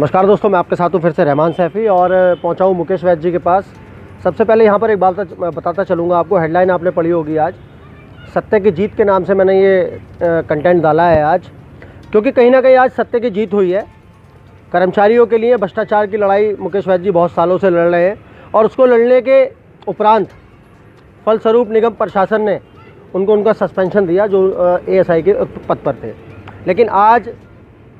नमस्कार दोस्तों, मैं आपके साथ हूँ फिर से रहमान सैफ़ी और पहुँचा हूँ मुकेश वैद्य जी के पास। सबसे पहले यहाँ पर एक बात बताता चलूँगा आपको। हेडलाइन आपने पढ़ी होगी आज, सत्य की जीत के नाम से मैंने ये कंटेंट डाला है आज, क्योंकि कहीं ना कहीं आज सत्य की जीत हुई है। कर्मचारियों के लिए भ्रष्टाचार की लड़ाई मुकेश वैद्य जी बहुत सालों से लड़ रहे हैं और उसको लड़ने के उपरांत फलस्वरूप निगम प्रशासन ने उनको उनका सस्पेंशन दिया जो एएसआई के पद पर थे। लेकिन आज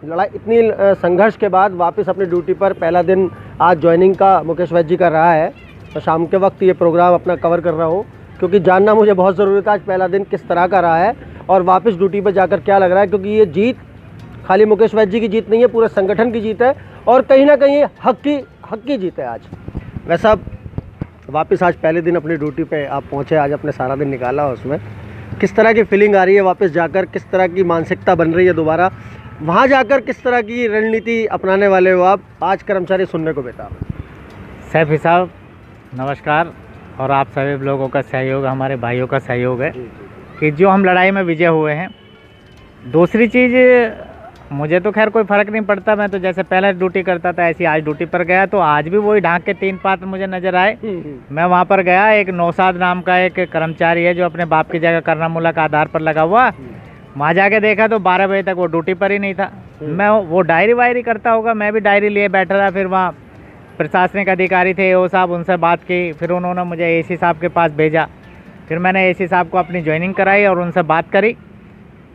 लड़ाई इतनी संघर्ष के बाद वापस अपनी ड्यूटी पर पहला दिन आज ज्वाइनिंग का मुकेश वैद्य जी का रहा है। मैं शाम के वक्त ये प्रोग्राम अपना कवर कर रहा हूँ क्योंकि जानना मुझे बहुत ज़रूरी था आज पहला दिन किस तरह का रहा है और वापस ड्यूटी पर जाकर क्या लग रहा है, क्योंकि ये जीत खाली मुकेश वैद्य जी की जीत नहीं है, पूरे संगठन की जीत है और कहीं ना कहीं हक की जीत है आज। वैसा वापस आज पहले दिन अपनी ड्यूटी पे आप पहुँचे, आज अपने सारा दिन निकाला, उसमें किस तरह की फीलिंग आ रही है वापस जाकर, किस तरह की मानसिकता बन रही है दोबारा वहाँ जाकर, किस तरह की रणनीति अपनाने वाले हो आप? आज कर्मचारी सुनने को बेताब। सैफी साहब नमस्कार, और आप सभी लोगों का सहयोग, हमारे भाइयों का सहयोग है कि जो हम लड़ाई में विजय हुए हैं। दूसरी चीज़, मुझे तो खैर कोई फ़र्क नहीं पड़ता, मैं तो जैसे पहले ड्यूटी करता था ऐसी आज ड्यूटी पर गया तो आज भी वही ढाक के 3 पात्र मुझे नज़र आए। मैं वहाँ पर गया, एक नौशाद नाम का एक कर्मचारी है जो अपने बाप की जगह कर्नामूला का आधार पर लगा हुआ, वहाँ जाके देखा तो 12 बजे तक वो ड्यूटी पर ही नहीं था। मैं वो डायरी वायरी करता होगा, मैं भी डायरी लिए बैठा रहा। फिर वहाँ प्रशासनिक अधिकारी थे वो साहब, उनसे बात की, फिर उन्होंने मुझे एसी साहब के पास भेजा। फिर मैंने एसी साहब को अपनी ज्वाइनिंग कराई और उनसे बात करी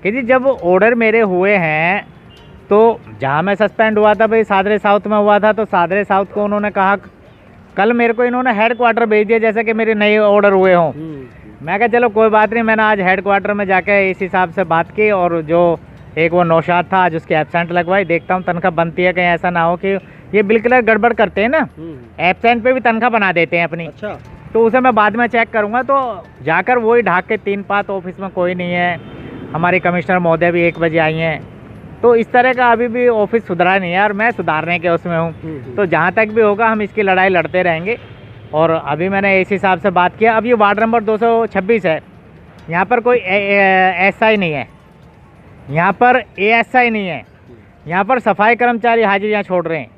कि जी जब ऑर्डर मेरे हुए हैं तो जहाँ मैं सस्पेंड हुआ था भाई सादरे साउथ में हुआ था, तो सादरे साउथ को उन्होंने कहा कल मेरे को इन्होंने हेड क्वार्टर भेज दिया जैसे कि मेरे नए ऑर्डर हुए हों। मैं कहा चलो कोई बात नहीं, मैंने आज हेड क्वार्टर में जाके एसी साहब से बात की और जो एक वो नौशाद था आज उसकी एब्सेंट लगवाई। देखता हूँ तनख्वाह बनती है, कहीं ऐसा ना हो कि ये बिल्कुल गड़बड़ करते हैं ना, एब्सेंट पे भी तनख्वाह बना देते हैं अपनी। अच्छा। तो उसे मैं बाद में चेक करूँगा। तो जाकर वही ढाक के 3 पात, ऑफिस में कोई नहीं है, हमारी कमिश्नर महोदय भी 1 बजे आई हैं। तो इस तरह का अभी भी ऑफिस सुधरा नहीं है और मैं सुधारने के उसमें हूँ। तो जहाँ तक भी होगा हम इसकी लड़ाई लड़ते रहेंगे। और अभी मैंने एसी साहब से बात किया, अब ये वार्ड नंबर 226 है, यहाँ पर कोई एसआई नहीं है, यहाँ पर एएसआई नहीं है, यहाँ पर सफाई कर्मचारी हाजिरियाँ छोड़ रहे हैं।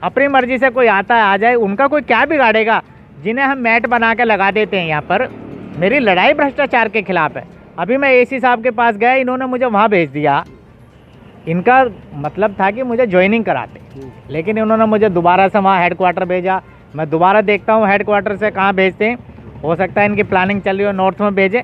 अपनी मर्जी से कोई आता है आ जाए, उनका कोई क्या बिगाड़ेगा, जिन्हें हम मैट बना के लगा देते हैं। यहाँ पर मेरी लड़ाई भ्रष्टाचार के खिलाफ है। अभी मैं एसी साहब के पास गया, इन्होंने मुझे वहाँ भेज दिया। इनका मतलब था कि मुझे ज्वाइनिंग कराते, लेकिन इन्होंने मुझे दोबारा से वहाँ हेड क्वार्टर भेजा। मैं दोबारा देखता हूँ हेड क्वार्टर से कहाँ भेजते हैं, हो सकता है इनकी प्लानिंग चल रही हो नॉर्थ में भेजे,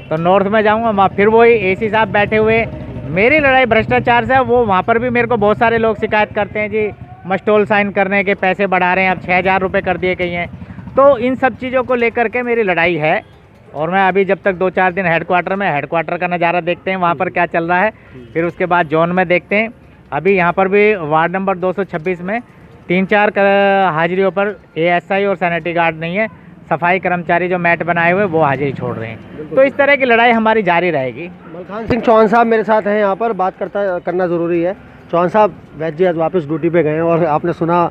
तो नॉर्थ में जाऊँगा, वहाँ फिर वही एसी साहब बैठे हुए। मेरी लड़ाई भ्रष्टाचार से है। वो वहाँ पर भी मेरे को बहुत सारे लोग शिकायत करते हैं जी मस्टोल साइन करने के पैसे बढ़ा रहे हैं, अब 6000 रुपये कर दिए गए हैं। तो इन सब चीज़ों को लेकर के मेरी लड़ाई है और मैं अभी जब तक 2-4 दिन हेड क्वार्टर का नज़ारा देखते हैं वहाँ पर क्या चल रहा है, फिर उसके बाद जोन में देखते हैं। अभी यहाँ पर भी वार्ड नंबर 226 में 3-4 हाजिरियों पर एएसआई और सैनिटरी गार्ड नहीं है, सफाई कर्मचारी जो मैट बनाए हुए वो हाजिरी छोड़ रहे हैं। तो इस तरह की लड़ाई हमारी जारी रहेगी। मलखान सिंह चौहान साहब मेरे साथ हैं, यहाँ पर बात करना ज़रूरी है। चौहान साहब, वैद्य जी आज वापस ड्यूटी पे गए हैं और आपने सुना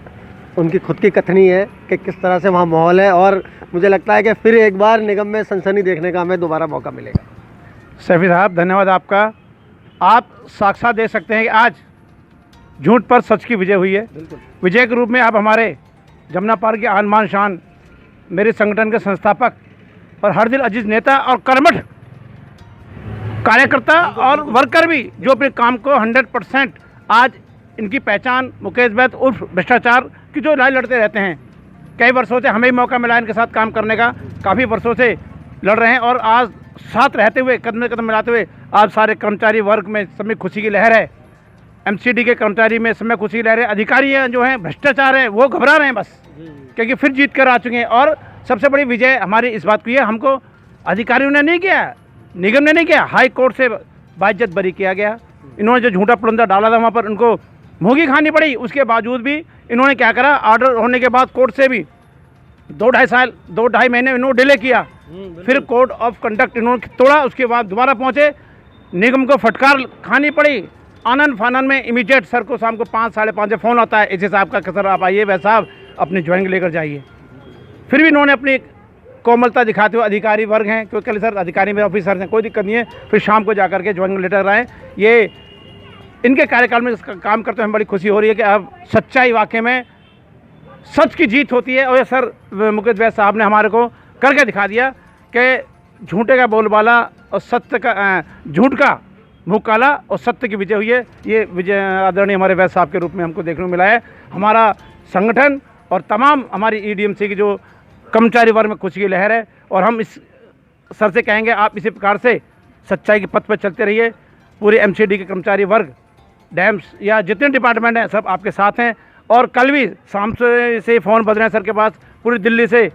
उनकी खुद की कथनी है कि किस तरह से वहाँ माहौल है और मुझे लगता है कि फिर एक बार निगम में सनसनी देखने का हमें दोबारा मौका मिलेगा। सैफी साहब धन्यवाद आपका। आप साक्षात देख सकते हैं कि आज झूठ पर सच की विजय हुई है। विजय के रूप में आप हमारे जमुना पार्क के आन शान, मेरे संगठन के संस्थापक और हर दिल अजीज नेता और कर्मठ कार्यकर्ता और वर्कर भी जो अपने काम को 100% आज इनकी पहचान मुकेश वैद्य उर्फ भ्रष्टाचार की जो लड़ाई लड़ते रहते हैं। कई वर्षों से हमें भी मौका मिला इनके साथ काम करने का, काफ़ी वर्षों से लड़ रहे हैं और आज साथ रहते हुए कदम में कदम मिलाते हुए आज सारे कर्मचारी वर्ग में सब में खुशी की लहर है। एमसीडी के कर्मचारी में सब में खुशी की लहर है। अधिकारी हैं जो हैं भ्रष्टाचार है वो घबरा रहे हैं बस, क्योंकि फिर जीत कर आ चुके हैं। और सबसे बड़ी विजय हमारी इस बात की है, हमको अधिकारियों ने नहीं किया, निगम ने नहीं किया, हाई कोर्ट से बाइज्जत बरी किया गया। इन्होंने जो झूठा पुलंदा डाला था वहाँ पर उनको मुँहगी खानी पड़ी। उसके बावजूद भी इन्होंने क्या करा, ऑर्डर होने के बाद कोर्ट से भी 2-2.5 महीने इन्होंने डिले किया। फिर कोड ऑफ कंडक्ट इन्होंने तोड़ा, उसके बाद दोबारा पहुँचे, निगम को फटकार खानी पड़ी। आनंद फानन में इमीडिएट सर को शाम को 5-5:30 फ़ोन आता है एसी साहब का कि सर आप आइए, वैसा साहब अपनी ज्वाइनिंग लेकर जाइए। फिर भी इन्होंने अपनी कोमलता दिखाते हुए, अधिकारी वर्ग हैं क्योंकि सर अधिकारी में ऑफिसर हैं, कोई दिक्कत नहीं है, फिर शाम को जाकर के ज्वाइनिंग लेटर आए। ये इनके कार्यकाल में इसका काम करते हुए हमें बड़ी खुशी हो रही है कि अब सच्चाई वाकई में सच की जीत होती है। और ये सर मुकेश वैद्य साहब ने हमारे को करके दिखा दिया कि झूठे का बोलबाला और सत्य का झूठ का मुँह काला और सत्य की विजय हुई है। ये विजय आदरणीय हमारे वैद्य साहब के रूप में हमको देखने को मिला है। हमारा संगठन और तमाम हमारी ईडीएमसी की जो कर्मचारी वर्ग में खुशी की लहर है। और हम इस सर से कहेंगे आप इसी प्रकार से सच्चाई के पथ पर चलते रहिए। पूरे एमसीडी के कर्मचारी वर्ग, डैम्स या जितने डिपार्टमेंट हैं सब आपके साथ हैं। और कल भी शाम से फ़ोन बज रहे हैं सर के पास, पूरी दिल्ली से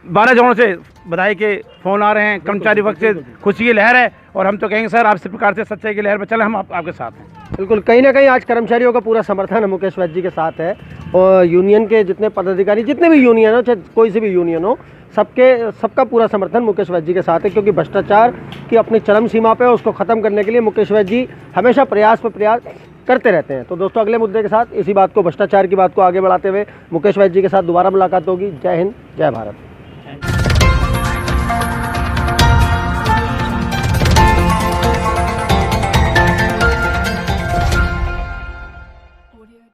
12 जगहों से बधाई के फ़ोन आ रहे हैं। कर्मचारी वर्ग से खुशी की लहर है। और हम तो कहेंगे सर आप इस प्रकार से सच्चाई की लहर पर चलें, हम आपके साथ हैं। बिल्कुल, कहीं ना कहीं आज कर्मचारियों का पूरा समर्थन मुकेश वैद्य जी के साथ है। और यूनियन के जितने पदाधिकारी, जितने भी यूनियन हो, चाहे कोई सी भी यूनियन हो, सबका पूरा समर्थन मुकेश वैद्य जी के साथ है। क्योंकि भ्रष्टाचार की अपनी चरम सीमा पे उसको ख़त्म करने के लिए मुकेश वैद्य जी हमेशा प्रयास करते रहते हैं। तो दोस्तों, अगले मुद्दे के साथ इसी बात को, भ्रष्टाचार की बात को आगे बढ़ाते हुए मुकेश वैद्य जी के साथ दोबारा मुलाकात होगी। जय हिंद, जय भारत।